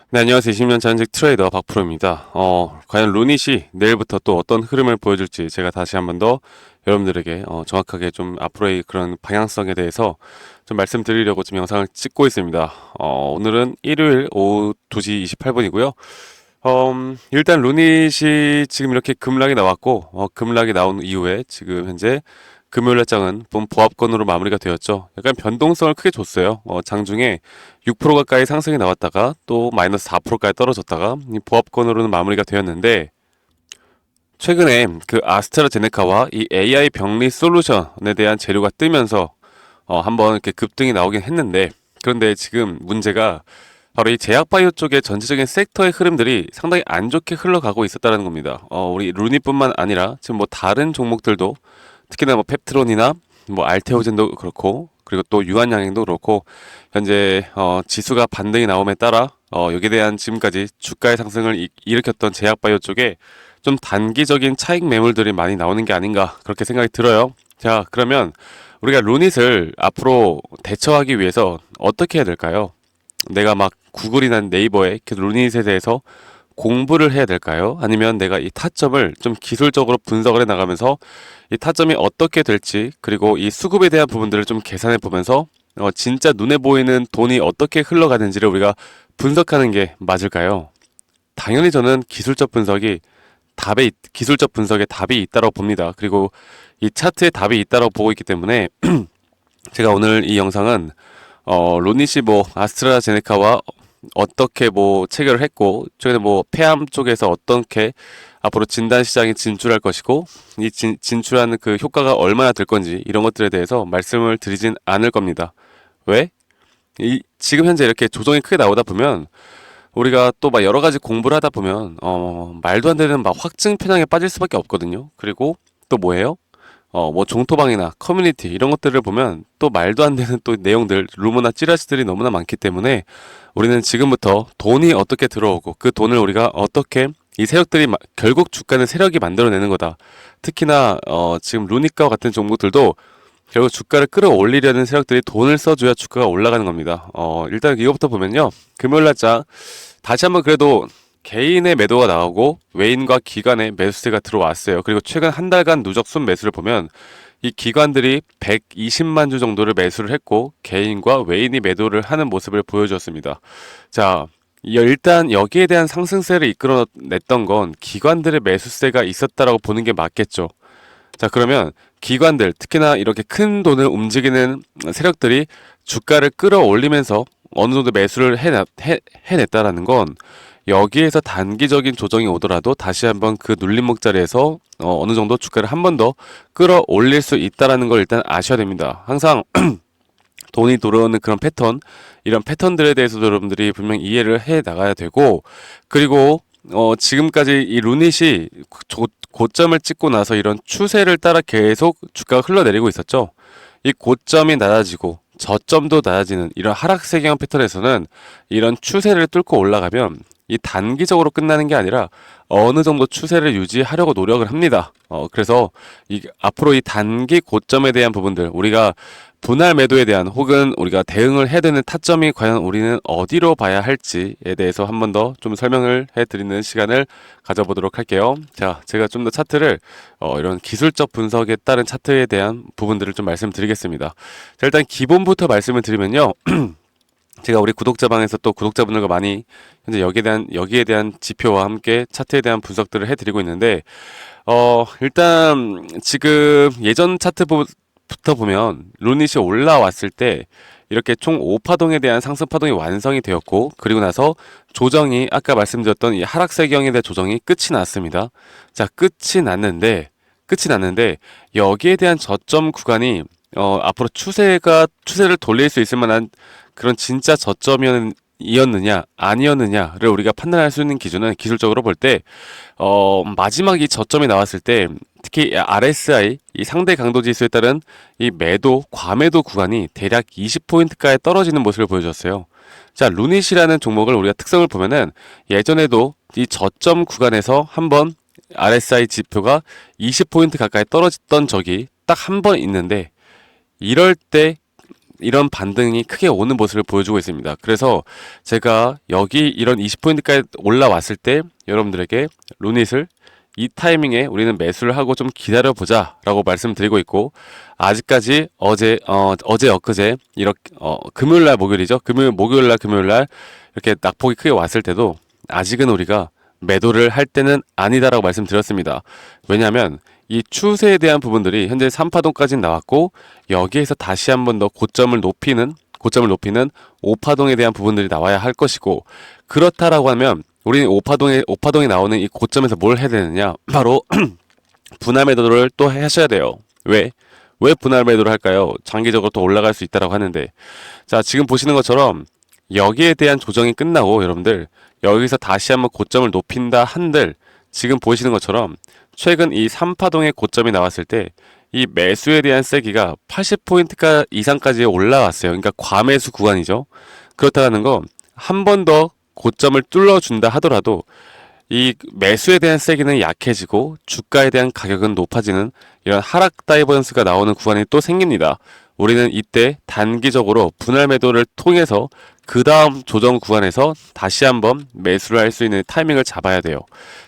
네, 안녕하세요. 20년 전직 트레이더 박프로입니다. 과연 루닛이 내일부터 또 어떤 흐름을 보여줄지 제가 다시 한번 더 여러분들에게 정확하게 좀 앞으로의 그런 방향성에 대해서 좀 말씀드리려고 지금 영상을 찍고 있습니다. 오늘은 일요일 오후 2시 28분이고요. 일단 루닛이 지금 이렇게 급락이 나왔고, 급락이 나온 이후에 지금 현재 금요일 날장은 보합권으로 마무리가 되었죠. 약간 변동성을 크게 줬어요. 장중에 6% 가까이 상승이 나왔다가 또 마이너스 4%까지 떨어졌다가 이 보합권으로는 마무리가 되었는데, 최근에 그 아스트라제네카와 이 AI 병리 솔루션에 대한 재료가 뜨면서 한번 이렇게 급등이 나오긴 했는데, 그런데 지금 문제가 바로 이 제약바이오 쪽의 전체적인 섹터의 흐름들이 상당히 안 좋게 흘러가고 있었다는 겁니다. 우리 루니뿐만 아니라 지금 뭐 다른 종목들도 특히나 뭐 펩트론이나 뭐 알테오젠도 그렇고, 그리고 또 유한양행도 그렇고, 현재 지수가 반등이 나옴에 따라 여기에 대한 지금까지 주가의 상승을 일으켰던 제약바이오 쪽에 좀 단기적인 차익 매물들이 많이 나오는 게 아닌가 그렇게 생각이 들어요. 자, 그러면 우리가 루닛을 앞으로 대처하기 위해서 어떻게 해야 될까요? 내가 막 구글이나 네이버에 루닛에 대해서 공부를 해야 될까요? 아니면 내가 이 타점을 좀 기술적으로 분석을 해 나가면서 이 타점이 어떻게 될지, 그리고 이 수급에 대한 부분들을 좀 계산해 보면서 진짜 눈에 보이는 돈이 어떻게 흘러가는지를 우리가 분석하는 게 맞을까요? 당연히 저는 기술적 분석에 답이 있다고 봅니다. 그리고 이 차트에 답이 있다고 보고 있기 때문에 제가 오늘 이 영상은 로닛이 뭐 아스트라제네카와 어떻게 뭐 체결을 했고, 최근에 뭐 폐암 쪽에서 어떻게 앞으로 진단 시장에 진출할 것이고, 이 진출하는 그 효과가 얼마나 될 건지 이런 것들에 대해서 말씀을 드리진 않을 겁니다. 왜? 지금 현재 이렇게 조정이 크게 나오다 보면 우리가 또 막 여러 가지 공부를 하다 보면 말도 안 되는 막 확증 편향에 빠질 수밖에 없거든요. 그리고 또 뭐예요? 뭐 종토방이나 커뮤니티 이런 것들을 보면 또 말도 안 되는 또 내용들, 루머나 찌라시들이 너무나 많기 때문에 우리는 지금부터 돈이 어떻게 들어오고 그 돈을 우리가 어떻게 이 세력들이 결국 주가는 세력이 만들어내는 거다. 특히나 지금 루니카와 같은 종목들도 결국 주가를 끌어올리려는 세력들이 돈을 써줘야 주가가 올라가는 겁니다. 일단 이거부터 보면요. 금요일 날짜 다시 한번 그래도 개인의 매도가 나오고 외인과 기관의 매수세가 들어왔어요. 그리고 최근 한 달간 누적 순 매수를 보면 이 기관들이 120만 주 정도를 매수를 했고 개인과 외인이 매도를 하는 모습을 보여줬습니다. 자, 일단 여기에 대한 상승세를 이끌어냈던 건 기관들의 매수세가 있었다라고 보는 게 맞겠죠. 자, 그러면 기관들, 특히나 이렇게 큰 돈을 움직이는 세력들이 주가를 끌어올리면서 어느 정도 매수를 해냈다라는 건 여기에서 단기적인 조정이 오더라도 다시 한번 그 눌림목 자리에서 어느 정도 주가를 한 번 더 끌어올릴 수 있다라는 걸 일단 아셔야 됩니다. 항상 돈이 들어오는 그런 패턴, 이런 패턴들에 대해서도 여러분들이 분명 이해를 해 나가야 되고, 그리고 지금까지 이 루닛이 고점을 찍고 나서 이런 추세를 따라 계속 주가가 흘러내리고 있었죠. 이 고점이 낮아지고 저점도 낮아지는 이런 하락세경 패턴에서는 이런 추세를 뚫고 올라가면 이 단기적으로 끝나는 게 아니라 어느 정도 추세를 유지하려고 노력을 합니다. 그래서 앞으로 이 단기 고점에 대한 부분들, 우리가 분할 매도에 대한 혹은 우리가 대응을 해야 되는 타점이 과연 우리는 어디로 봐야 할지에 대해서 한 번 더 좀 설명을 해드리는 시간을 가져보도록 할게요. 자, 제가 좀 더 차트를 이런 기술적 분석에 따른 차트에 대한 부분들을 좀 말씀드리겠습니다. 자, 일단 기본부터 말씀을 드리면요. 제가 우리 구독자방에서 또 구독자분들과 많이 현재 여기에 대한 지표와 함께 차트에 대한 분석들을 해드리고 있는데, 일단 지금 예전 차트부터 보면 루닛이 올라왔을 때 이렇게 총 5파동에 대한 상승 파동이 완성이 되었고, 그리고 나서 조정이 아까 말씀드렸던 이 하락세경에 대한 조정이 끝이 났습니다. 자, 끝이 났는데 여기에 대한 저점 구간이 앞으로 추세를 돌릴 수 있을 만한 그런 진짜 저점이었느냐 아니었느냐를 우리가 판단할 수 있는 기준은 기술적으로 볼 때 마지막 이 저점이 나왔을 때 특히 RSI 이 상대 강도 지수에 따른 이 과매도 구간이 대략 20포인트까지 떨어지는 모습을 보여줬어요. 자, 루닛이라는 종목을 우리가 특성을 보면은 예전에도 이 저점 구간에서 한번 RSI 지표가 20포인트 가까이 떨어졌던 적이 딱 한 번 있는데, 이럴 때 이런 반등이 크게 오는 모습을 보여주고 있습니다. 그래서 제가 여기 이런 20포인트까지 올라왔을 때 여러분들에게 루닛을 이 타이밍에 우리는 매수를 하고 좀 기다려보자 라고 말씀드리고 있고, 아직까지 어제 엊그제 이렇게 금요일날 목요일이죠. 목요일날 금요일날 이렇게 낙폭이 크게 왔을 때도 아직은 우리가 매도를 할 때는 아니다라고 말씀드렸습니다. 왜냐하면 이 추세에 대한 부분들이 현재 3파동까지 나왔고, 여기에서 다시 한 번 더 고점을 높이는 5파동에 대한 부분들이 나와야 할 것이고, 그렇다라고 하면 우리는 5파동이 나오는 이 고점에서 뭘 해야 되느냐? 바로 분할 매도를 또 하셔야 돼요. 왜 분할 매도를 할까요? 장기적으로 더 올라갈 수 있다라고 하는데, 자, 지금 보시는 것처럼 여기에 대한 조정이 끝나고 여러분들 여기서 다시 한번 고점을 높인다 한들, 지금 보시는 것처럼 최근 이 3파동의 고점이 나왔을 때 이 매수에 대한 세기가 80포인트 이상까지 올라왔어요. 그러니까 과매수 구간이죠. 그렇다는 거, 한 번 더 고점을 뚫어준다 하더라도 이 매수에 대한 세기는 약해지고 주가에 대한 가격은 높아지는 이런 하락 다이버전스가 나오는 구간이 또 생깁니다. 우리는 이때 단기적으로 분할 매도를 통해서 그 다음 조정 구간에서 다시 한번 매수를 할 수 있는 타이밍을 잡아야 돼요.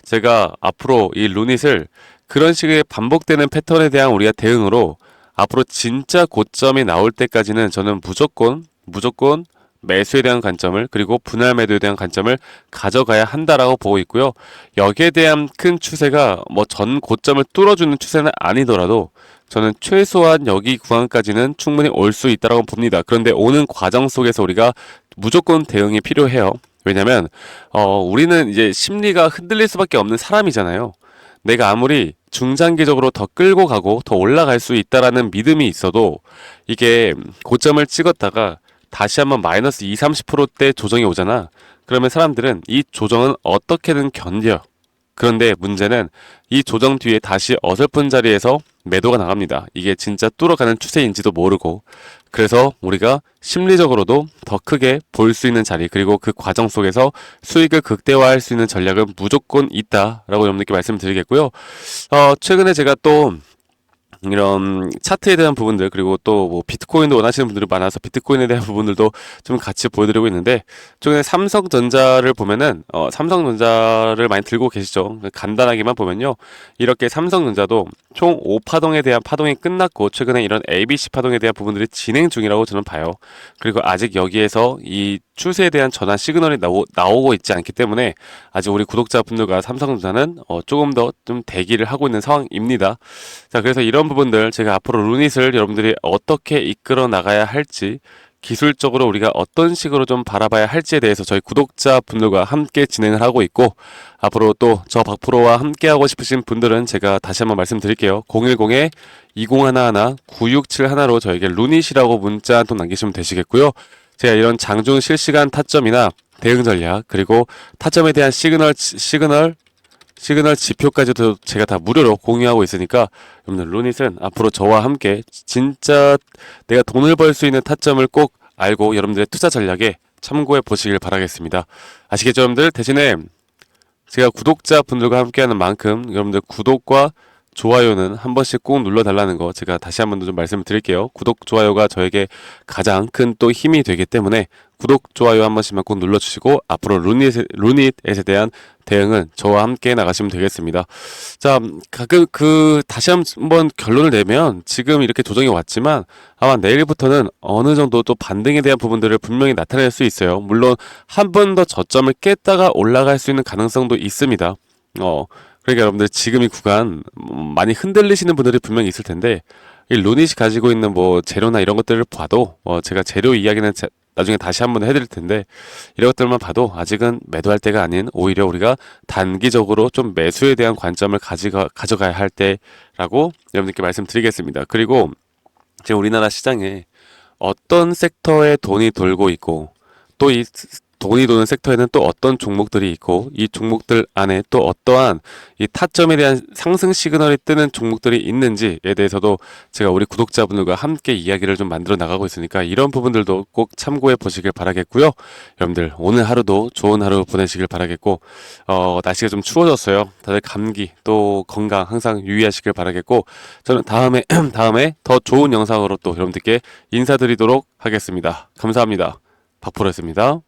제가 앞으로 이 루닛을 그런 식의 반복되는 패턴에 대한 우리가 대응으로 앞으로 진짜 고점이 나올 때까지는 저는 무조건 매수에 대한 관점을, 그리고 분할 매도에 대한 관점을 가져가야 한다라고 보고 있고요. 여기에 대한 큰 추세가 뭐 전 고점을 뚫어주는 추세는 아니더라도 저는 최소한 여기 구간까지는 충분히 올 수 있다고 봅니다. 그런데 오는 과정 속에서 우리가 무조건 대응이 필요해요. 왜냐면 우리는 이제 심리가 흔들릴 수밖에 없는 사람이잖아요. 내가 아무리 중장기적으로 더 끌고 가고 더 올라갈 수 있다라는 믿음이 있어도 이게 고점을 찍었다가 다시 한번 마이너스 20, 30%대 조정이 오잖아. 그러면 사람들은 이 조정은 어떻게든 견뎌. 그런데 문제는 이 조정 뒤에 다시 어설픈 자리에서 매도가 나갑니다. 이게 진짜 뚫어가는 추세인지도 모르고. 그래서 우리가 심리적으로도 더 크게 볼 수 있는 자리, 그리고 그 과정 속에서 수익을 극대화할 수 있는 전략은 무조건 있다라고 여러분들께 말씀드리겠고요. 최근에 제가 또 이런 차트에 대한 부분들, 그리고 또 뭐 비트코인도 원하시는 분들이 많아서 비트코인에 대한 부분들도 좀 같이 보여드리고 있는데, 최근에 삼성전자를 보면은 삼성전자를 많이 들고 계시죠. 간단하게만 보면요, 이렇게 삼성전자도 총 5파동에 대한 파동이 끝났고 최근에 이런 ABC 파동에 대한 부분들이 진행 중이라고 저는 봐요. 그리고 아직 여기에서 이 추세에 대한 전환 시그널이 나오고 있지 않기 때문에 아직 우리 구독자분들과 삼성전자는 조금 더 좀 대기를 하고 있는 상황입니다. 자, 그래서 이런 부분들, 제가 앞으로 루닛을 여러분들이 어떻게 이끌어 나가야 할지, 기술적으로 우리가 어떤 식으로 좀 바라봐야 할지에 대해서 저희 구독자분들과 함께 진행을 하고 있고, 앞으로 또 저 박프로와 함께 하고 싶으신 분들은 제가 다시 한번 말씀드릴게요. 010-2011-9671로 저에게 루닛이라고 문자 한 통 남기시면 되시겠고요. 제가 이런 장중 실시간 타점이나 대응 전략, 그리고 타점에 대한 시그널 지표까지도 제가 다 무료로 공유하고 있으니까, 여러분들 루닛은 앞으로 저와 함께 진짜 내가 돈을 벌 수 있는 타점을 꼭 알고 여러분들의 투자 전략에 참고해 보시길 바라겠습니다. 아시겠죠, 여러분들? 대신에 제가 구독자분들과 함께하는 만큼 여러분들 구독과 좋아요는 한 번씩 꼭 눌러달라는 거 제가 다시 한 번 더 좀 말씀을 드릴게요. 구독, 좋아요가 저에게 가장 큰 또 힘이 되기 때문에 구독, 좋아요 한 번씩만 꼭 눌러주시고, 앞으로 루닛에 대한 대응은 저와 함께 나가시면 되겠습니다. 자, 다시 한번 결론을 내면, 지금 이렇게 조정이 왔지만 아마 내일부터는 어느 정도 또 반등에 대한 부분들을 분명히 나타낼 수 있어요. 물론 한 번 더 저점을 깼다가 올라갈 수 있는 가능성도 있습니다. 그러니까 여러분들 지금 이 구간 많이 흔들리시는 분들이 분명히 있을 텐데, 이 루닛이 가지고 있는 뭐 재료나 이런 것들을 봐도, 제가 재료 이야기는 나중에 다시 한번 해드릴 텐데, 이런 것들만 봐도 아직은 매도할 때가 아닌, 오히려 우리가 단기적으로 좀 매수에 대한 관점을 가져가야 할 때라고 여러분들께 말씀드리겠습니다. 그리고 지금 우리나라 시장에 어떤 섹터에 돈이 돌고 있고, 또 이 돈이 도는 섹터에는 또 어떤 종목들이 있고 이 종목들 안에 또 어떠한 이 타점에 대한 상승 시그널이 뜨는 종목들이 있는지에 대해서도 제가 우리 구독자분들과 함께 이야기를 좀 만들어 나가고 있으니까 이런 부분들도 꼭 참고해 보시길 바라겠고요. 여러분들 오늘 하루도 좋은 하루 보내시길 바라겠고 날씨가 좀 추워졌어요. 다들 감기 또 건강 항상 유의하시길 바라겠고 저는 다음에 다음에 더 좋은 영상으로 또 여러분들께 인사드리도록 하겠습니다. 감사합니다. 박프로였습니다.